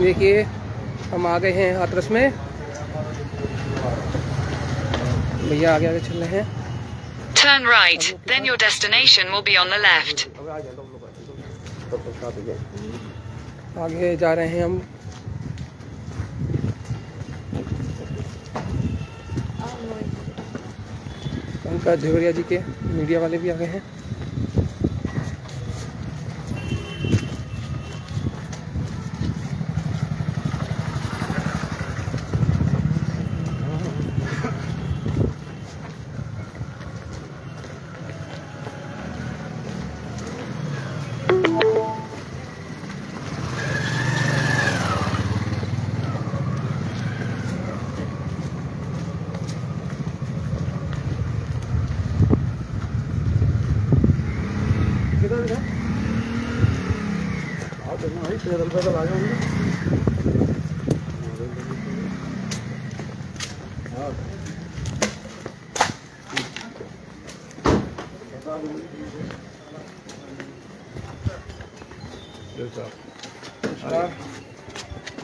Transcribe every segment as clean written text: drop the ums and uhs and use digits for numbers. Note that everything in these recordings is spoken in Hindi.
देखिए हम आ गए हैं हाथरस में। भैया आगे आगे चल रहे हैं। Turn right, then your destination will be on the left. आगे जा रहे हैं हम। पंकज झवेरिया जी के मीडिया वाले भी आ गए हैं।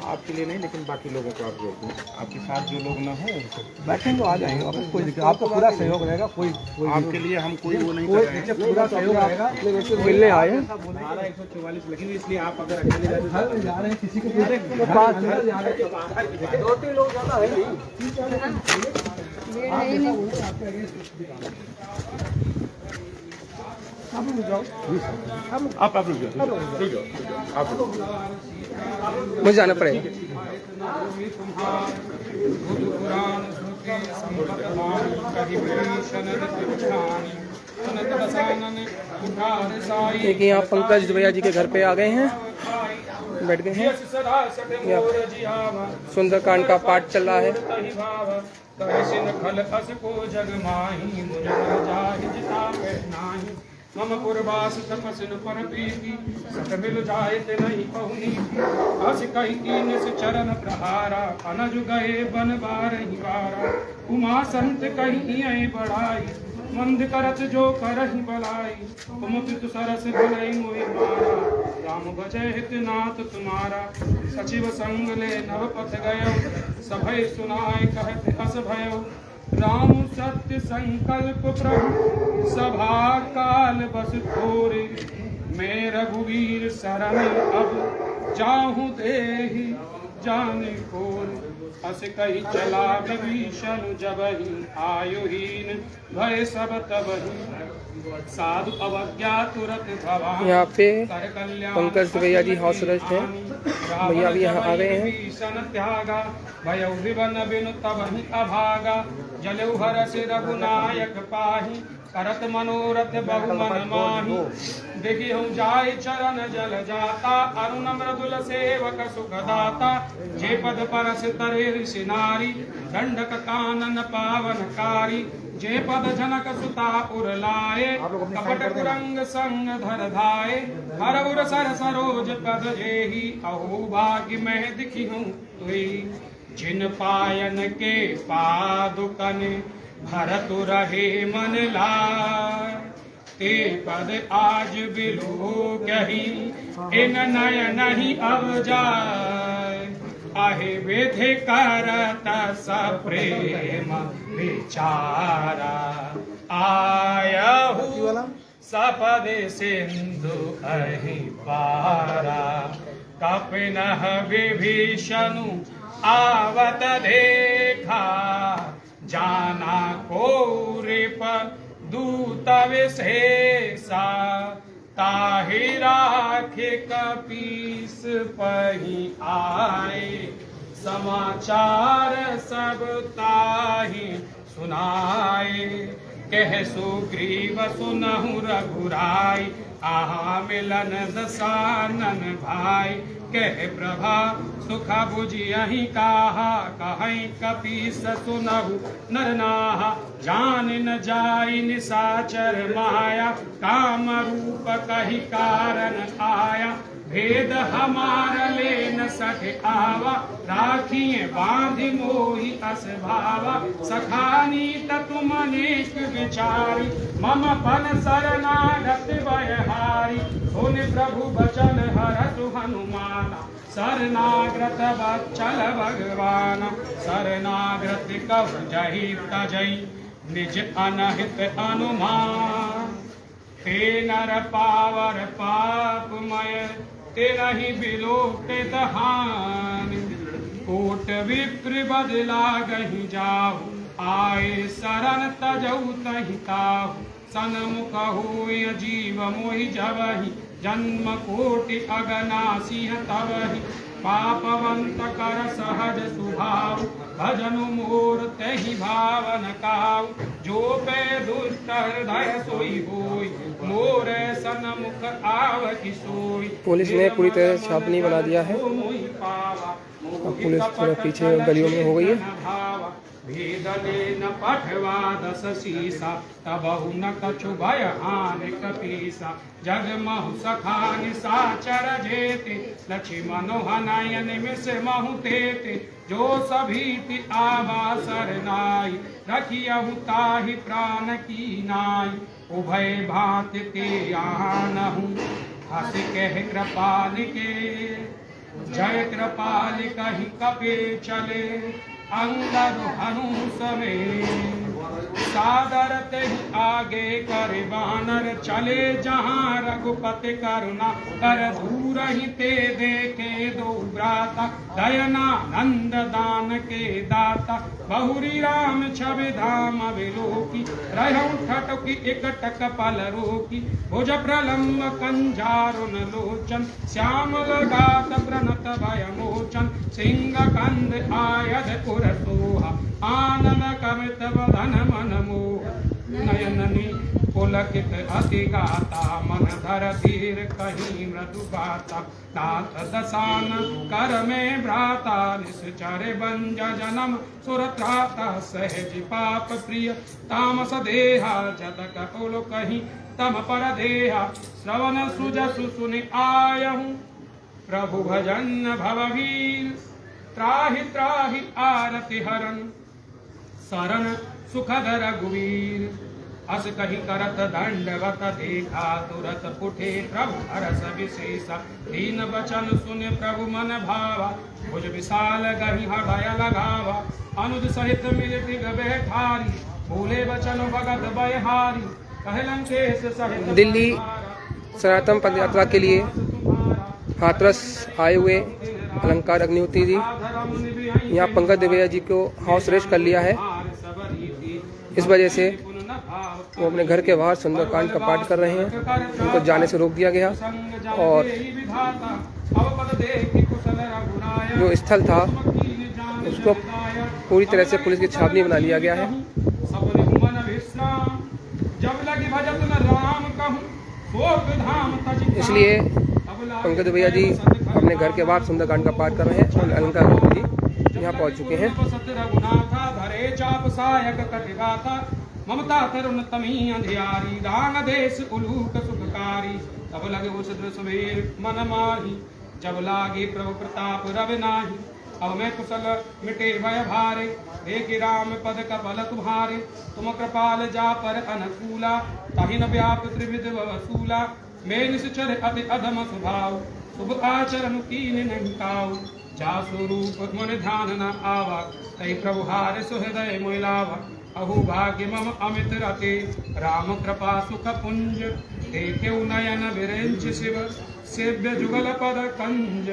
आपके लिए नहीं, लेकिन बाकी लोगों को आप रोक दें। आपके साथ जो लोग ना हो उनको बैठेंगे तो आ जाएंगे, और कोई दिक्कत, आपका पूरा सहयोग रहेगा। कोई आपके लिए हम कोई वो नहीं कर रहे हैं। पूरा सहयोग रहेगा। मिलने आए हैं 144, लेकिन इसलिए आप अगर अकेले जा रहे हैं किसी को दो तीन लोग ज़्यादा है आप रुक जाओ, आप मुझे जाना पड़ेगा। देखिए यहाँ पंकज झवेरिया जी के घर पे आ गए हैं, बैठ गए हैं। सुंदरकांड का पाठ चल रहा है। मम पुरवास तपसिन पर प्रीति सत मिल जाए ते नहीं पहुनी हस कही कीन से चरण प्रहारा अनज गए बन बारही बारा उमा संत कही आई बढ़ाई मंद करत जो करही बलाई तुम पितु सरस भलई मोहि मारा राम भजय हित नाथ तुम्हारा सचिव संग ले नव पथ गयो सभय सुनाय कहत हस भयो राम सत्य संकल्प प्रभु सभा काल बस थोरे मैं रघुवीर शरण अब जाहूं देहि जाने कोर हस कही चला विभीषण जबहि आयुहीन भय सब तबहि साधु अवज्ञा तुरत भवान। यहाँ पे पंकज झवेरिया जी हाउस अरेस्ट हैं। भैया भी यहाँ आ गए हैं। त्यागा भय विवन बिनु तबहि अभागा जलऊ हर से रघुनायक पाही करत मनोरथ बहु मन माही देखी हूँ जाय चरण जल जाता अरुण मृदुल सेवक सुखदाता जे पद परस तरे ऋषि नारी दंडक कानन पावनकारी जे पद जनक सुता उर लाए कपट कुरंग संग धर धाये हर उर सर सरोज पद जेहि अहो भाग्य मैं दिखी हूँ तुई जिन पायन के पादुकन भरतु रहे मन लाय ते पद आज बिलो कही इन नयन ही अब जाय आहे विधि करत सप्रेम विचारा आयहु सपद सिंधु अहि पारा कपिनह विभीषणु आवत देखा जाना कोरिप दूत विशेषा ताहि राखे कपीस पही आए समाचार सब ताहि सुनाए कह सुग्रीव सुनहु रघुराई आहा मिलन दसानन भाई कह प्रभा सुख बुझियहि काहा कहीं कपीस सुनहु नरनाहा जान न जाई निसाचर माया काम रूप कही कारण आया भेद हमार ले न सके आवा राखिए बांधि मोहि अस भावा सखानी तुम अनेक विचारी मम पन शरणागत भयहारी सुन प्रभु बचन हरसु हनुमान शरणागत बच्चल भगवान शरणागत कव जहि तजई निज अनहित अनुमान ते नर पावर पापमय ते नहीं बिलोकित हानि कोट विप्र बदला गहि जाहु आए शरण तजऊ तहि ताहु सन्मुख होय जीव मोहि जबहि जन्म कोटि अगनासी तवहि पापवंत कर सहज स्वभाव भजनु मोर तहि भावन काउ जो पे दुष्ट हृदय सोई होई मोर सन्मुख आवहि सोई। पुलिस ने पूरी तरह छापनी बना दिया है। अब पुलिस थोड़ा पीछे गलियों में हो गई है। भेदले न पठवा दस सीसा तबहु न कछु भय हानि कपीसा जग महु सखा निसाचर जेते लक्ष्मण हनयन मिस महु तेते जो सभीति आवा सरनाई रखियहु ताहि प्राण की नाई उभय भांति ते आनहु हस कह कृपाल के जय कृपाल कहि कपे चले अंगर हनु समेत सादर ते आगे करे बानर चले जहाँ रघुपति करुणा कर दूर ही ते देखे दो भ्राता दयना नंद दान के दाता बहुरी राम छवि धाम विलोकी रहु ठटकी एकटक पल रोकी भुज प्रलम्ब कंजारुन लोचन श्याम लगात प्रणत भय मोचन सिंह कंद आयध पुर सोहा आनंद कमित बदन मन मोह नयननी पुलकित अति गाता मन धर धीर कहीं मृदु गाता नाथ दसान कर में भ्राता निश्चर बंज जन्म सुरत्राता सहज पाप प्रिय तामस देहा जतक कुल कहीं तम पर देहा श्रवण सुजसु सुनि आयहु प्रभु भजन भववीर त्राहि त्राहि आरति हरन शरण सुखद रघुवीर अस कही करत दंडवत देखा तुरत पुठे प्रभु हरस विशेषा दीन बचन सुने प्रभु मन भावा भुज विशाल गही हृदय लगावा अनुज सहित मिल दिग बैठारी भूले बचन भगत बयहारी कहलन केस सहित दिल्ली सनातन पद यात्रा के लिए हाथरस आए हुए अलंकार अग्निहोत्री जी यहाँ पंकज दिवेया जी को हाउस अरेस्ट कर लिया है। इस वजह से वो अपने घर के बाहर सुंदरकांड का पाठ कर रहे हैं। उनको जाने से रोक दिया गया और जो स्थल था उसको पूरी तरह से पुलिस की छावनी बना लिया गया है। इसलिए पंकज दिवेया जी अपने घर के बाहर सुंदरकांड का पाठ कर रहे हैं और अलंकार जी यहाँ पहुँच चुके हैं। ममता तरुण तमी अंधियारी दान देश उलूक सुखकारी तब लगे उस सवेर मन माही जब लागे प्रभु प्रताप रवि नाही अब मैं कुशल मिटे भय भारे देखे राम पद कबल तुम्हारे तुम कृपाल जा पर अनुकूला ताहि न व्याप त्रिविध वसूला मैं निश्चर अति अधम स्वभाव शुभ आचरण कीन नहीं काऊ जा स्वरूप मन ध्यान न आवा तई प्रभु हार सुहृदय मोइलावा अहु भाग्य मम अमित रते राम कृपा सुख पुंज देखे नयन विरंच शिव सेव्य जुगल पद कंज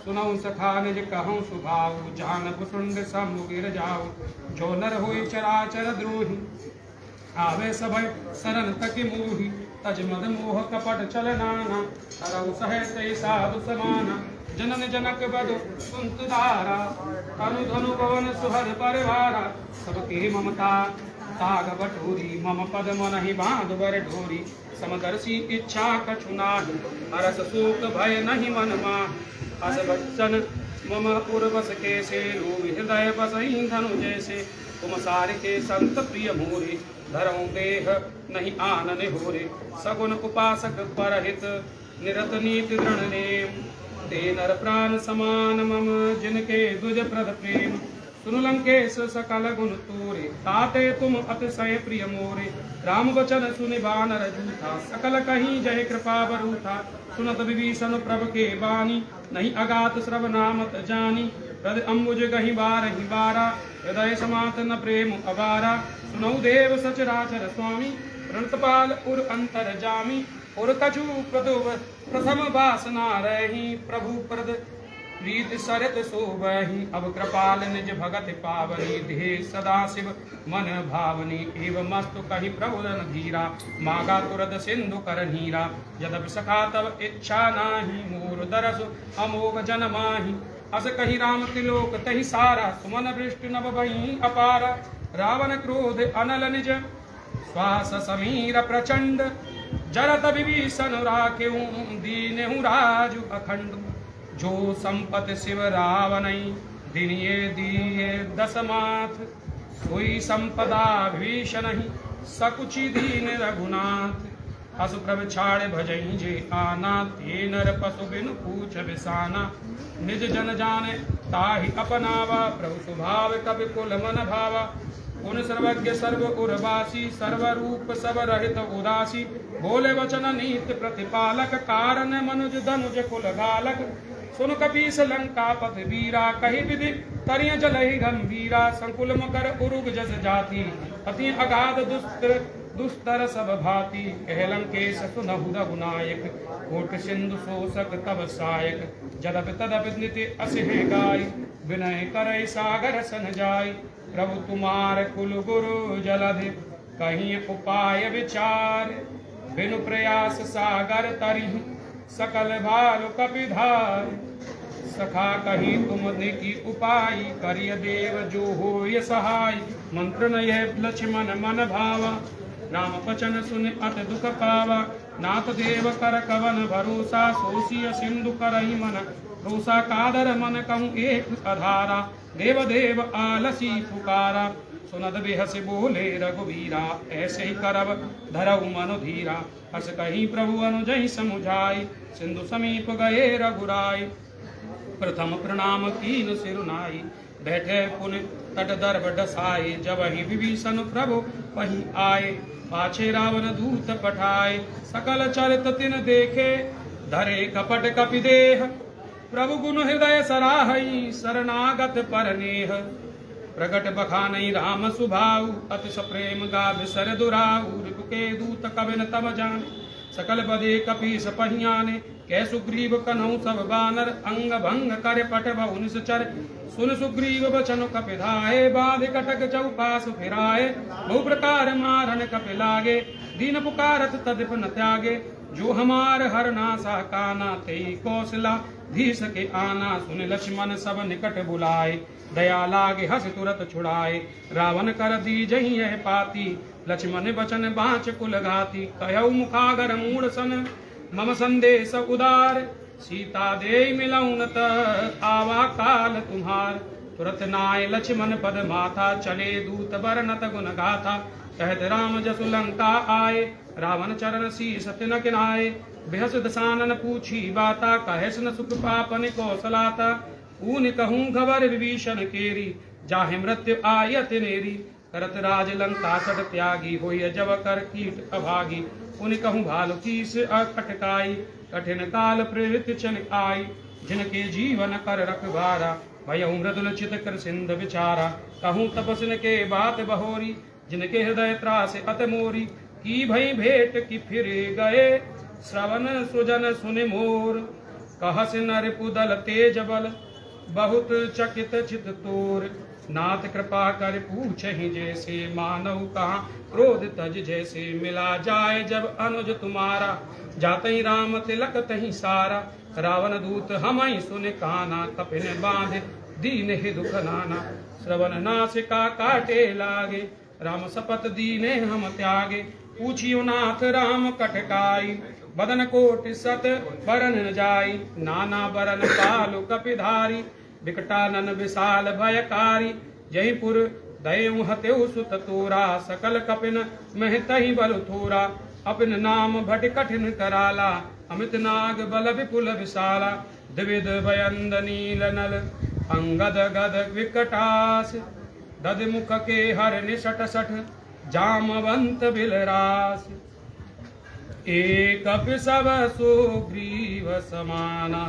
सुनऊ सखा निज कहूँ सुभाव जान कुसुंड समुगिर जाऊ जो नर होई चराचर द्रोही आवे सभय शरण तक मोही तज मद मोह कपट चल नाना हरऊ सहते साधु समाना जनन जनक बद सुंत धारा तनु धनु पवन सुहर परिवारा सबके ममता ताग बटोरी मम पद मन ही बांध बर ढोरी समदर्शी इच्छा कछु नाही हरस शोक भय नहीं मन माह अस बच्चन मम उर्वस के से लोभ हृदय बसई धनु जैसे तुम सार के संत प्रिय मोरे धरऊं देह नहीं आनन होरे सगुन उपासक परहित निरत नीति दृढ़ नेम ते नर प्राण समान मम जिनके दुज प्रद प्रेम सुन लंकेश सकल गुण तोरे, ताते तुम अतिशय प्रिय मोरे। राम वचन सुनि बानर जूठा, सकल कहीं जय कृपा बरूठा। सुनत विभीषण प्रभ के बानी, नहीं अगात श्रवनामत जानी। प्रद अम्बुज गहि बारहि बारा, हृदय समात न प्रेम अबारा। सुनौ देव सचराचर स्वामी, प्रणतपाल उर अंतर जामी। और कछु प्रथम वासना रही, प्रभु प्रद प्रीत सरित शोभहि। अब कृपाल निज भगत पावनी, देह सदा शिव मन भावनी। एवं मस्तु कहि प्रभुदन धीरा, मागा तुरद सिंधु कर नीरा। यद्यपि सखा तब इच्छा नाही, मोर दरस अमोघ जन माही। अस कहि राम त्रिलोक तहि सारा, सुमन वृष्टि नभ बही अपारा। रावण क्रोध अनल निज, श्वास समीर प्रचंड। जरत विभीषण राखेऊ, दीनेहु राजु अखंड। जो संपत शिव रावणई, दिनिये दिए दसमाथ। सोई संपदा विभीषणहि, सकुचि दीन रघुनाथ। असु प्रभ छाड़ भजई जे आना, ते नर पशु बिनु पूछ बिसाना। निज जन जाने ताहि अपनावा, प्रभु स्वभाव कपि कुल मन भावा। उन सर्वज्ञ सर्व उर्वासी, सर्वरूप सब रहित उदासी। बोले वचन नीत प्रतिपालक, कारण मनुज धनुज कुल घालक। सुन कपीस लंकापति वीरा, कहि विधि तरिय जलहि गंभीरा। संकुल मकर उरुग जस जाति, अति अगाध दुस्तर सब भाति। कह लंकेश सुनहु रघुनायक, कोट सिंधु शोषक तब सायक। जदपि तदपि निति असहि गाय, विनय करय सागर सन जाय। प्रभु तुम्हार कुल गुरु जलधि, कहीं उपाय विचार। बिनु प्रयास सागर तरिहि, सकल भालु कपिधार। सखा कही तुम ने की उपाय, करिय देव जो होय सहाय। मंत्र न यह लक्ष्मण मन भावा, राम वचन सुन अति दुख पावा। नाथ देव कर कवन भरोसा, सोसिय सिंधु करहि मन रोसा। कादर मन कहूँ एक अधारा, देव देव आलसी पुकारा। सुनद बेहस बोले रघुवीरा, ऐसे ही करब धरऊ मनु धीरा। हस कही प्रभु अनुजहि समुझाई, सिंधु समीप गए रघुराई। प्रथम प्रणाम कीन सिरुनाई, बैठे पुनि तट दर्भ डसाए। जब ही विभीषण प्रभु वहीं आए, पाछे रावण दूत पठाए। सकल चरित तिन देखे, धरे कपट कपि देह। प्रभु गुण हृदय सराहई, शरणागत परनेह। प्रगट बखानई राम सुभाऊ, अति सप्रेम गाभ सर दुराऊ। रिपु के दूत कबिन तब जाने, सकल बदे कपीस पहियाने। कै सुग्रीव कन्हौ सब बानर, अंग भंग कर पट बहु निश्चर। सुन सुग्रीव बचन कपिधाए, बाध कटक चौपास फिराए। बहु प्रकार मारन कपि लागे, दीन पुकारत तदिप न त्यागे। जो हमार हर नासा काना, तेई कौशला धीस के आना। सुन लक्ष्मण सब निकट बुलाए, दया लागे हस तुरत छुड़ाए। रावण कर दीजहि यह पाती, लक्ष्मण बचन बाँच कुल घाती। कहऊ मुखागर मूढ़ सन, मम संदेश उदार। सीता दे मिलऊ न त, आवा काल तुम्हार। तुरत नाय लक्ष्मण पद माथा, चले दूत बरनत गुण गाथा। कहत राम जसु लंका आए, रावण चरण शीस तिन किनाए। बेहस दसानन पूछी बाता, कहेस न सुख पापन कौशलाता। ऊन कहूँ खबर विभीषण केरी, जाहे मृत्यु आयति नेरी। करत राज लंका सट त्यागी, होय जब कर कीट अभागी। उन कहूँ भालु कीस अकटकाई, कठिन काल प्रवृत्ति चल आई। जिनके जीवन कर रखवारा, भयउ मृदुल चित कर सिंध विचारा। कहूँ तपस्विन के बात बहोरी, जिनके हृदय त्रास अत मोरी। की भई भेंट की फिर गए, श्रवण सुजन सुनि मोर। कहस नर पुदल तेज बल, बहुत चकित चित तोर। नाथ कृपा कर पूछहि जैसे, मानव कहाँ क्रोध तज जैसे। मिला जाए जब अनुज तुम्हारा, जातहि राम तिलक तहि सारा। रावण दूत हमहि सुन काना, कपिन बांध दीन ही दुख नाना। श्रवण नासिका काटे लागे, राम सपत दीने हम त्यागे। पूछियो नाथ राम कटकाई, बदन कोट सत बरन न जाई। नाना बरन कालु कपिधारी, विकटानन विशाल भयकारी। जयपुर दयउ हतेउ सुत तोरा, सकल कपिन मह तहि बल थोरा। अपिन नाम भट कठिन कराला, अमित नाग बल विपुल विशाला। द्विविध भयंद नील नल, अंगद गद विकटास दद मुख के हर निसट सठ जामवंत बिलरास एक सब सुग्रीव समाना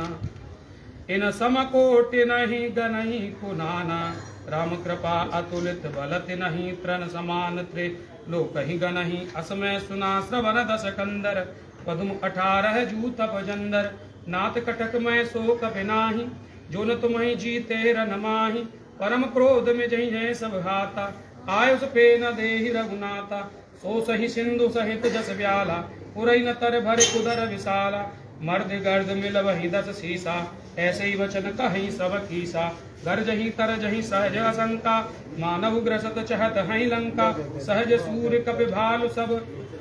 इन समकोटि नहीं गनहि कुनाना राम कृपा अतुलित बलत नहीं तृण समान त्रे लोक ही गनहि असमय सुना श्रवण दस कंदर पद्म 18 जूत बजंदर नाथ कटक में शोक बिनाहि जो न तुम्हें जीते रन माहि परम क्रोध में जहि जय सब हाता आयुष पे न देहि रघुनाथा सो सही सिंधु सहित जस व्याला पुरई न तर भर कुदर विशाला मर्द गर्द मिल वही 10 सीसा ऐसे ही वचन कहीं सब कीसा गर्जही तरजही सहज असंका मानव ग्रसत चहत हई लंका सहज सूर्य कपि भालु सब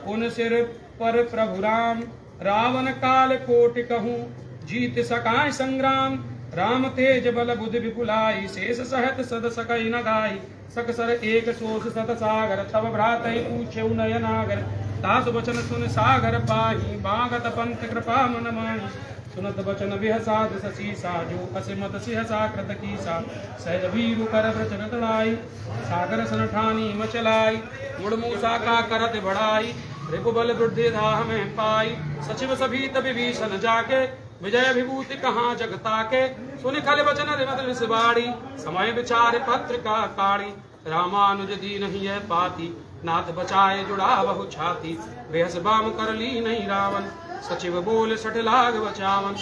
उन सिर पर प्रभु राम रावण काल कोटि कहूँ जीत सकाय संग्राम राम तेज बल बुद्धि विपुलाई शेष सहत सद सकई न गाई सकसर एक सोस सत सागर तब भ्रात पूछे नयनागर दास वचन सुन सागर पाही बागत पंथ कृपा मन माही सुनत वचन बिहसाद ससीसा जो असिमत सिहसा कृत कीसा सहज वीरु कर प्रचन तड़ाई सागर सन ठानी मचलाई मुड़ मूसा का करत बढ़ाई रिपुबल वृद्धि धाह में पाई सचिव सभी तभी भीषण जाके विजय विभूति कहाँ जगता के सुनि खल वचन रिमत विसबाड़ी समय विचार पत्र का काड़ी रामानुज दी नहीं है पाती नाथ बचाए जुड़ा बहु छाती बेहस बाम कर ली नहीं रावण सचिव बोल सठ लाग बचावन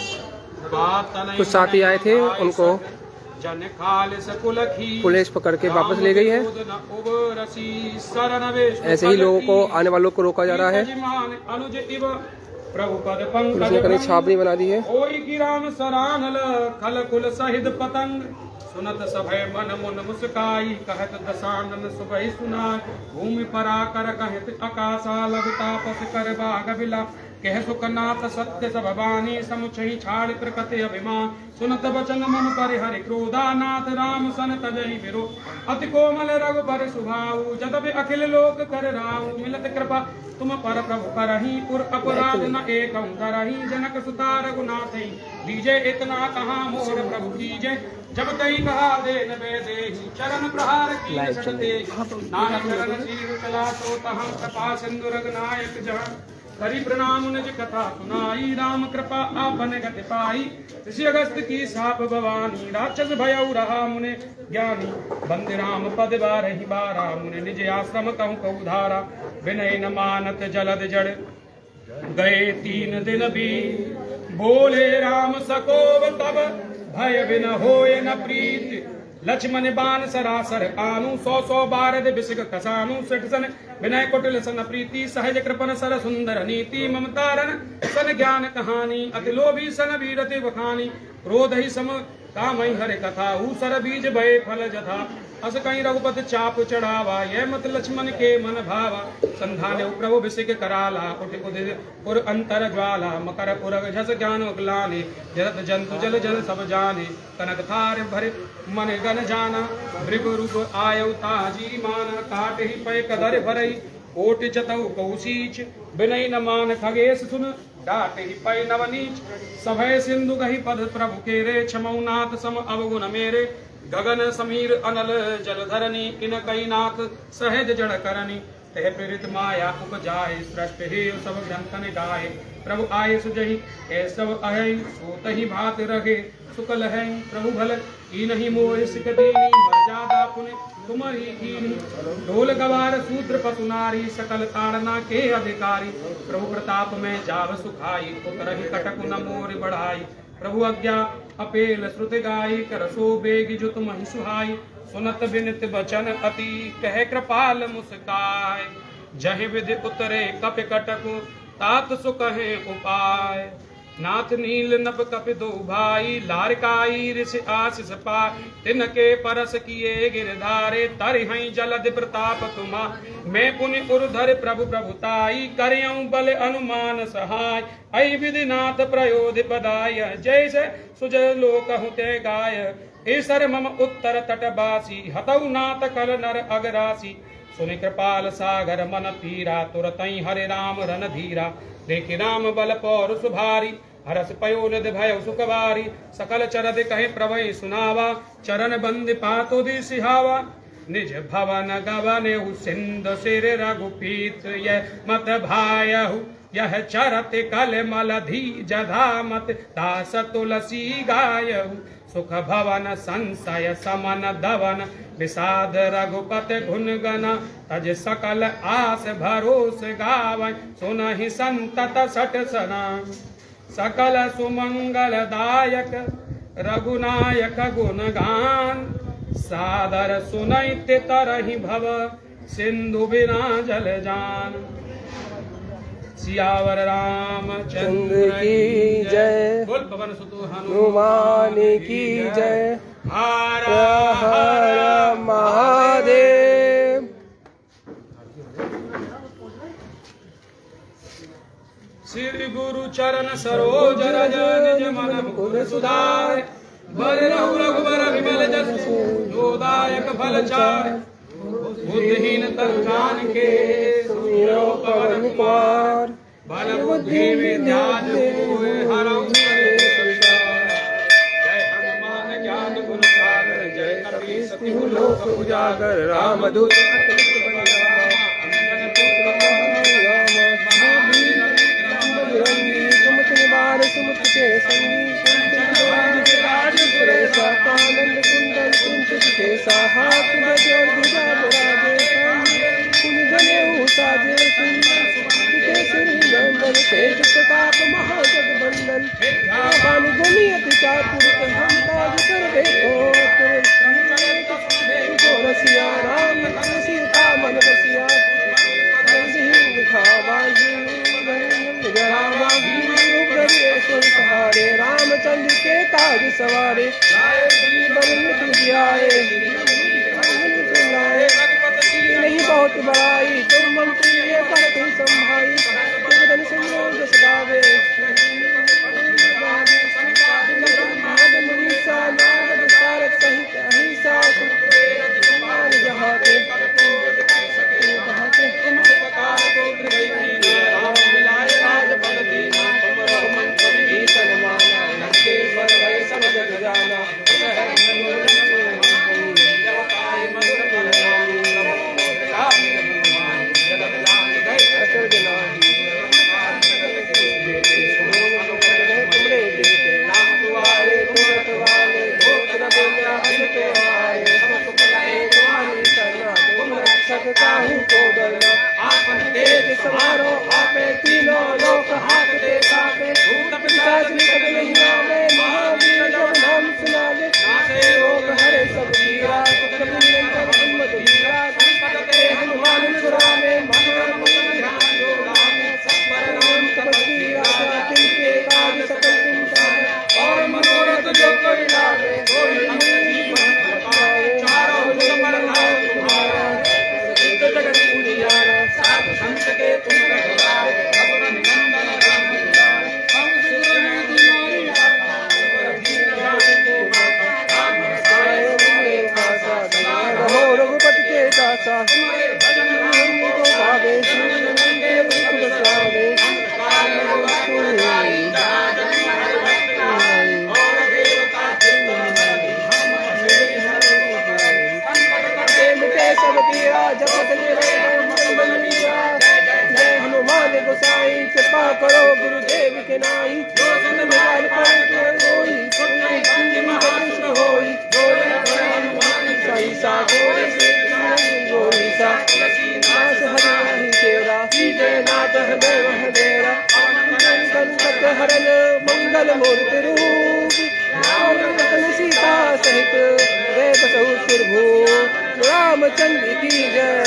बात कुछ साथी आए थे उनको जन काल सकुल खी पुलिस पकड़ के वापस ले गई है। ऐसे ही लोगों को आने वालों को रोका जा रहा है। अनुज इव प्रभु पद पुलिस ने कहीं छावनी बना दी है। कोई की राम सरानल खल कुल सहित पतंग सुनत सभय मन मुन मुस्काई कहत दसानन सुबह सुनाय भूमि परा कर कहत आकाशा लघुता पस कर बाग बिला कह सुखनाथ सत्य सब बानी समुचहि छाड़ प्रकट अभिमान सुनत बचन मन पर हरि क्रोधा नाथ राम सन तजहि विरो अति कोमल रघुबर सुभाऊ जदपि अखिल लोक कर राऊ मिलत कृपा तुम पर प्रभु करहि पुर अपराध न एकं धरहि जनक सुता रघुनाथ लीजे इतना कहाँ मोर प्रभु कीजे जब कई कहा दे नबे दे चरण प्रहार की सटते नानक चरण शीर चला तो तहं कृपा सिंधु रघुनायक जहाँ हरि प्रणाम निज कथा सुनाई राम कृपा आपन गति पाई ऋषि अगस्त की साप भवानी राक्षस भयउ रहा मुने ज्ञानी बंदे राम पद बारहि बारा मुने निज आश्रम कहूँ कहु धारा विनय न मानत जलद जड़ गए 3 दिन भी बोले राम सकोब तब भय बिन होय न प्रीत लक्ष्मण बाण सरासर आनु 100 बारद बिसिक कसानु सिठसन विनय कुटिल सन प्रीति सहज कृपन सर सुंदर नीति ममतारण सन ज्ञान कहानी अति लोभी सन वीरति वखानी क्रोध ही सम कामई हरे कथा सर बीज भय फल जथा अस कहीं रघुपति चाप चढ़ावा यह मत लक्ष्मण के मन भावा संधाने प्रभु बिसिक कराला उठ पुर अंतर ज्वाला मकर पुरग झस ज्ञान उगलाने जरत जंतु जल जल सब जाने कनक थार भरे मन गन जाना मृग रूप आयु ताजी माना काट ही पय कदर भरई कोट चतउ कौशीच बिनय न मान खगेश सुन डाट ही पय नवनीच सभय सिंधु गही पद प्रभु के रे क्षमौनाथ सम अवगुण मेरे गगन समीर अनल जलधरनी इन कई नाथ सहज जड़ करनी तह प्रेरित माया उपजाए सृष्ट हे सब ग्रंथन गाए प्रभु आये सुजहि ऐसव अहि सोत ही भात रहे सुकल है प्रभु भल ई नहीं मोह सिक दीनी मर्यादा पुनि तुम्हारी कीनी ढोल गवार सूत्र पशु नारी सकल ताड़ना के अधिकारी प्रभु प्रताप में जाव सुखाई उतरहि कटक न मोर बढ़ाई प्रभु आज्ञा अपेल श्रुत गाई करसो बेग जो तुम सुहाई सुनत बिनित बचन अति कह कृपाल मुस्काय जहि विधि उतरे कप कटक तात सुकहे उपाय नाथ नील नभ कपि दो भाई लारकाई ऋषि आशीष पाय तिनके परस किए गिरधारे तरहि जलद प्रताप तुमा मैं पुनि उर्धर प्रभु प्रभुताई करयऊं बल अनुमान सहाय ऐ विधि नाथ प्रयोधि पदाय जैसे सुज लोक हुते गाय ईसर मम उत्तर तटवासी हतौ नाथ कल नर अगरासी सुनि कृपाल सागर मन पीरा तुरतई हरे राम रन धीरा देखि राम बल पौरुष भारी हरस पयोनिध भय सुख बारी सकल चरद कहे प्रभय सुनावा चरण बंद पातो दी सिहावा निज भवन गवनेहु सिंध सिर रघुपीत यह मत भायहु यह चरत कलमल धीज धामत दास तुलसी गायहु सुख भवन संशय समन दवन विषाद रघुपति गुण गना तज सकल आस भरोस गावै सुनहि संतत सठ सना सकल सुमंगल दायक रघुनायक गुणगान सादर सुनैत तरहि भव सिंधु बिना जल जान सियावर रामचंद्र की जय। बोल पवन सुत हनुमान की जय। हर हर महादेव। श्री गुरु चरण सरोज रज निज मन मुकुर सुधार बर रहु रघुबर विमल जसु जोदायक फल चार बुद्धिहीन तन जान के सुमिरो पवन कुमार बल बुद्धि विद्या देहि हरौ जय हनुमान ज्ञान गुण सागर जय कपीस तिहु लोक उजागर रामदूत सुमत के आनंद कुंदन कुंचित के हाथ में जोड़ दिया जने साजे के श्री नंदन तेज प्रताप महाजगबंदन बानी गुनी अति चातुर हम काज कर देखो रसिया राम सीता मन बसिया सहारे रामचंद्र के काज सवारे नहीं बहुत बड़ाई तुम मंत्री ये पर तुम संभाई बदन संयोग सदावे मनीषा नारद सारथ सहित अहिंसा जहाते समारो आपे तीनों लोक हाकते कापे भूत पिशाच निकट नहीं आवे महावीर जब नाम सुनावे नासे रोग हरे सब पीरा निरंतर हिम्मत वीरा संकटते हनुमान छुड़ावे महावीर ध्यान जो लावे सत्वर राम तपस्वी राजा तिनके काज सकल तुम जाने और मनोरथ जो कोई लावे कोई जीवन पावे चारों भुज पर नाम तुम्हारा जगत पूजियारा सात संत के तुम रखवारे अपना निकंदन राम दुलारे हम सुर हैं तुम्हारी राम रसाए तुम्हारे भाषा रहो रघुपति के दासा तुम्हारे भजन राम को पावे सुनते दुख बसावे और देवता सब पीरा जपत जय हनुमान गोसाई कृपा करो गुरुदेव के नाई हरण मंगल मूर्ति रूप सीता सहित रे बसहु सुरभूप रामचंद्र की जय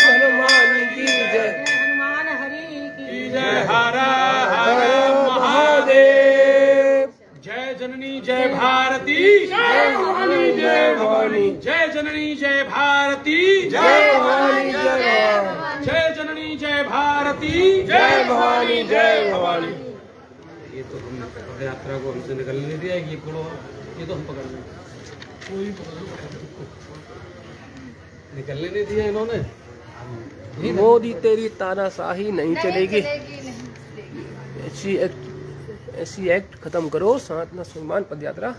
हनुमान की जय हनुमान हरि की जय हर हर महादेव जय जननी जय भारती जय भवानी जय भवानी जय जननी जय भारती जय भवानी जय भवानी जय जननी जय भारती जय भवानी जय भवानी। ये तो हमने पद यात्रा को हमसे निकलने नहीं दिया ये कोड़ो ये तो हम पकड़ लेंगे कोई निकलने नहीं दिया इन्होंने मोदी तेरी तानाशाही नहीं चलेगी। ऐसी एससी एक्ट खत्म करो, सनातन स्वाभिमान पदयात्रा।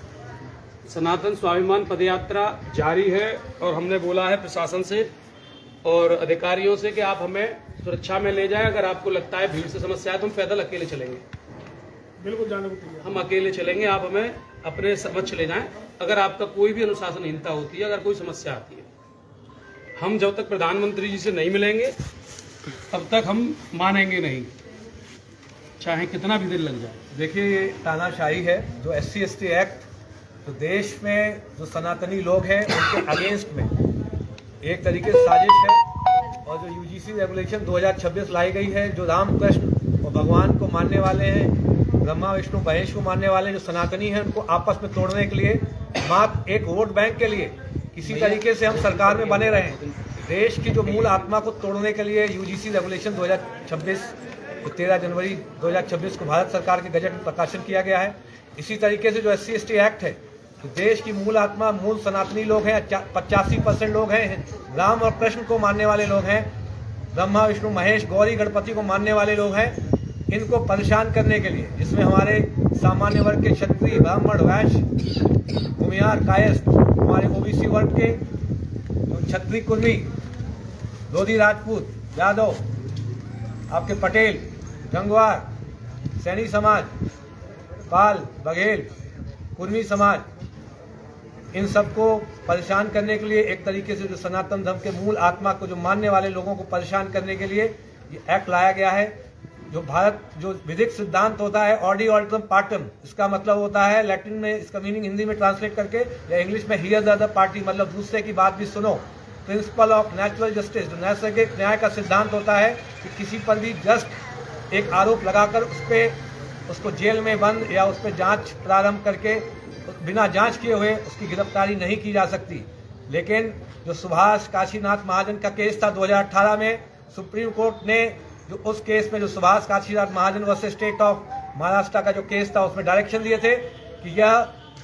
सनातन स्वाभिमान पदयात्रा जारी है और हमने बोला है प्रशासन से और अधिकारियों से कि आप हमें सुरक्षा में ले जाएं। अगर आपको लगता है भीड़ से समस्या है तो हम पैदल अकेले चलेंगे, बिल्कुल जाने को हम अकेले चलेंगे, आप हमें अपने समक्ष ले जाएं। अगर आपका कोई भी अनुशासनहीनता होती है, अगर कोई समस्या आती है, हम जब तक प्रधानमंत्री जी से नहीं मिलेंगे तब तक हम मानेंगे नहीं, चाहे कितना भी देर लग जाए। देखिए, ये तानाशाही है जो SC/ST एक्ट, तो देश में जो सनातनी लोग हैं उनके अगेंस्ट में एक तरीके से साजिश है। और जो UGC रेगुलेशन 2026 लाई गई है, जो रामकृष्ण और भगवान को मानने वाले हैं, ब्रह्मा विष्णु महेश को मानने वाले जो सनातनी हैं, उनको आपस में तोड़ने के लिए, मात्र एक वोट बैंक के लिए किसी तरीके से हम सरकार में बने रहें, देश की जो मूल आत्मा को तोड़ने के लिए UGC रेगुलेशन 2026 13 जनवरी 2026 को भारत सरकार के गजट में प्रकाशन किया गया है। इसी तरीके से जो SC/ST एक्ट है, तो देश की मूल आत्मा मूल सनातनी लोग हैं, 85% लोग हैं, राम और कृष्ण को मानने वाले लोग हैं, ब्रह्मा विष्णु महेश गौरी गणपति को मानने वाले लोग हैं। इनको परेशान करने के लिए, जिसमें हमारे सामान्य वर्ग के क्षत्रिय ब्राह्मण वैश्य भूमिहार कायस्थ, हमारे OBC वर्ग के क्षत्रिय कुर्मी लोधी राजपूत यादव, आपके पटेल गंगवार सैनी समाज पाल बघेल कुर्मी समाज, इन सबको परेशान करने के लिए, एक तरीके से जो सनातन धर्म के मूल आत्मा को जो मानने वाले लोगों को परेशान करने के लिए ये एक्ट लाया गया है। जो भारत जो विधिक सिद्धांत होता है ऑडी ऑल्टरम पार्टम, इसका मतलब होता है लैटिन में, इसका मीनिंग हिंदी में ट्रांसलेट करके या इंग्लिश में हियर द अदर पार्टी, मतलब दूसरे की बात भी सुनो। प्रिंसिपल ऑफ नेचुरल जस्टिस, जो नैसर्गिक न्याय का सिद्धांत होता है कि किसी पर भी जस्ट एक आरोप लगाकर उसको जेल में बंद या उस पर जांच प्रारंभ करके बिना जांच किए हुए उसकी गिरफ्तारी नहीं की जा सकती। लेकिन जो सुभाष काशीनाथ महाजन का केस था 2018 में, सुप्रीम कोर्ट ने जो उस केस में जो सुभाष काशीनाथ महाजन वर्सेस स्टेट ऑफ महाराष्ट्र का जो केस था, उसमें डायरेक्शन दिए थे कि यह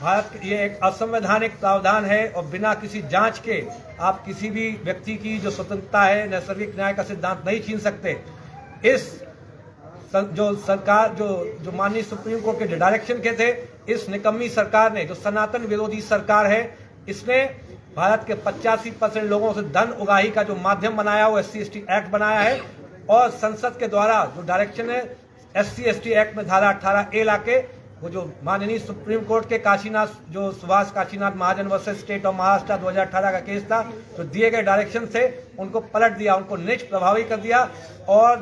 भारत ये एक असंवैधानिक प्रावधान है और बिना किसी जांच के आप किसी भी व्यक्ति की जो स्वतंत्रता है, नैसर्गिक न्याय का सिद्धांत नहीं छीन सकते। इस जो सरकार जो माननीय सुप्रीम कोर्ट के जो डायरेक्शन के थे, इस निकम्मी सरकार ने, जो सनातन विरोधी सरकार है, इसने भारत के 85% लोगों से धन उगाही का जो माध्यम बनाया वो SC/ST एक्ट बनाया है। और संसद के द्वारा जो डायरेक्शन है SC/ST एक्ट में धारा 18A लाके वो जो माननीय सुप्रीम कोर्ट के जो सुभाष काशीनाथ महाजन वर्सेस स्टेट ऑफ महाराष्ट्र 2018 का केस था, तो दिए गए डायरेक्शन से उनको पलट दिया, उनको निज प्रभावी कर दिया और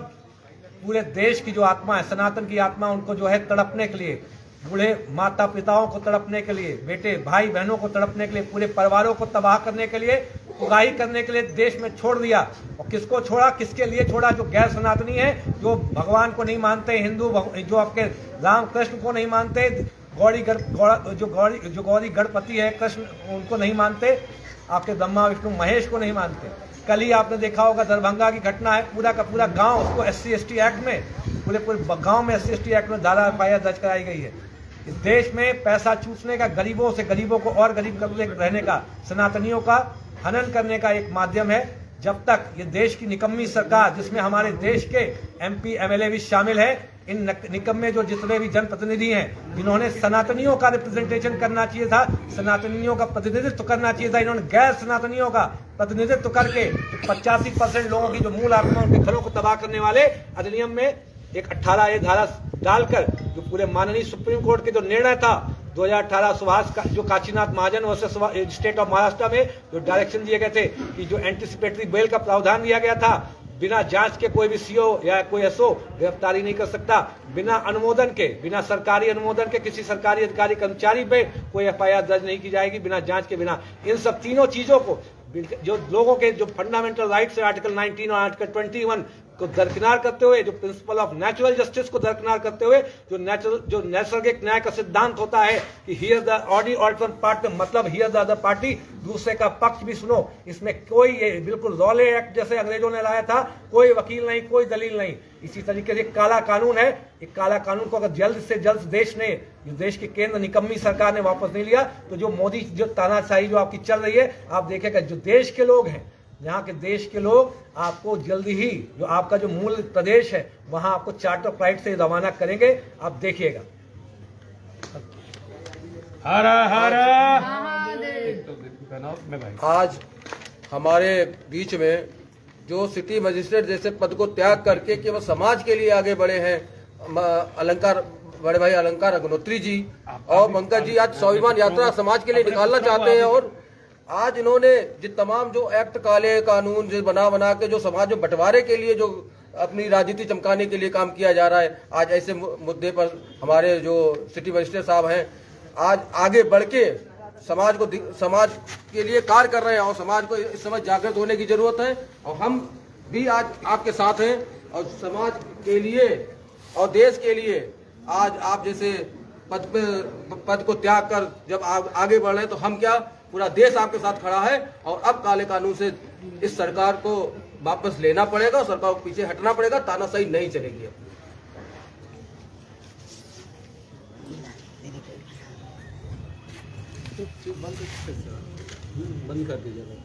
पूरे देश की जो आत्मा है, सनातन की आत्मा, उनको जो है तड़पने के लिए, बूढ़े माता पिताओं को तड़पने के लिए, बेटे भाई बहनों को तड़पने के लिए, पूरे परिवारों को तबाह करने के लिए, उगाही करने के लिए देश में छोड़ दिया। और किसको छोड़ा, किसके लिए छोड़ा? जो गैर सनातनी है, जो भगवान को नहीं मानते, हिंदू जो आपके राम कृष्ण को नहीं मानते, जो गौरी गणपति है कृष्ण, उनको नहीं मानते, आपके ब्रह्मा विष्णु महेश को नहीं मानते। कल ही आपने देखा होगा दरभंगा की घटना है, पूरा का पूरा गांव उसको SC/ST एक्ट में, पूरे गांव में SC/ST एक्ट में धारा FIR दर्ज कराई गई है। इस देश में पैसा चूसने का, गरीबों को और गरीब रहने का, सनातनियों का हनन करने का एक माध्यम है। जब तक ये देश की निकम्मी सरकार, जिसमें हमारे देश के MP MLA भी शामिल है, इन निकम्मे जो जितने भी जनप्रतिनिधि हैं, जिन्होंने सनातनियों का रिप्रेजेंटेशन करना चाहिए था, सनातनियों का प्रतिनिधित्व करना चाहिए था, इन्होंने गैर सनातनियों का प्रतिनिधित्व करके 85% लोगों की जो मूल आत्मा, उनके घरों को तबाह करने वाले अधिनियम में एक 18A धारा डालकर, जो पूरे माननीय सुप्रीम कोर्ट के जो निर्णय था 2018 सुभाष का जो काशीनाथ महाजन वर्सेस स्टेट ऑफ महाराष्ट्र में जो डायरेक्शन दिए गए थे कि जो एंटीसिपेटरी बेल का प्रावधान दिया गया था, बिना जांच के कोई भी CO या कोई SO गिरफ्तारी नहीं कर सकता, बिना अनुमोदन के, बिना सरकारी अनुमोदन के किसी सरकारी अधिकारी कर्मचारी पे कोई FIR दर्ज नहीं की जाएगी, बिना जांच के, बिना इन सब तीनों चीजों को, जो लोगों के जो फंडामेंटल राइट्स है आर्टिकल 19 और आर्टिकल 21 को दरकिनार करते हुए, जो प्रिंसिपल ऑफ नेचुरल जस्टिस को दरकिनार करते हुए, जो नैसर्गिक न्याय का सिद्धांत होता है कि here the Audi alteram party, मतलब हियर द अदर पार्टी, दूसरे का पक्ष भी सुनो। इसमें कोई बिल्कुल रौले एक्ट जैसे अंग्रेजों ने लाया था, कोई वकील नहीं, कोई दलील नहीं। इसी तरीके से काला कानून है, एक काला कानून को अगर जल्द से जल्द देश की केंद्र निकम्मी सरकार ने वापस नहीं लिया, तो जो मोदी जो तानाशाही जो आपकी चल रही है, आप देखेगा जो देश के लोग हैं, यहाँ के देश के लोग आपको जल्दी ही जो आपका जो मूल प्रदेश है, वहां आपको चार्टर फ्लाइट से रवाना करेंगे, आप देखिएगा। हर हर आज हमारे बीच में जो सिटी मजिस्ट्रेट जैसे पद को त्याग करके केवल समाज के लिए आगे बढ़े हैं अलंकार बड़े भाई अलंकार अग्निहोत्री जी और पंकज जी आज स्वाभिमान यात्रा समाज के लिए निकालना चाहते हैं। और आज इन्होंने जो तमाम जो एक्ट काले कानून जो बना के जो समाज में बंटवारे के लिए जो अपनी राजनीति चमकाने के लिए काम किया जा रहा है, आज ऐसे मुद्दे पर हमारे जो सिटी मजिस्ट्रेट साहब हैं आज आगे बढ़ के समाज के लिए कार्य कर रहे हैं और समाज को इस समय जागृत होने की जरूरत है। और हम भी आज आपके साथ हैं और समाज के लिए और देश के लिए आज आप जैसे पद को त्याग कर जब आप आगे बढ़ रहे हैं तो हम क्या पूरा देश आपके साथ खड़ा है। और अब काले कानून से इस सरकार को वापस लेना पड़ेगा, सरकार को पीछे हटना पड़ेगा, तानाशाही नहीं चलेगी। बंद कर दीजिएगा।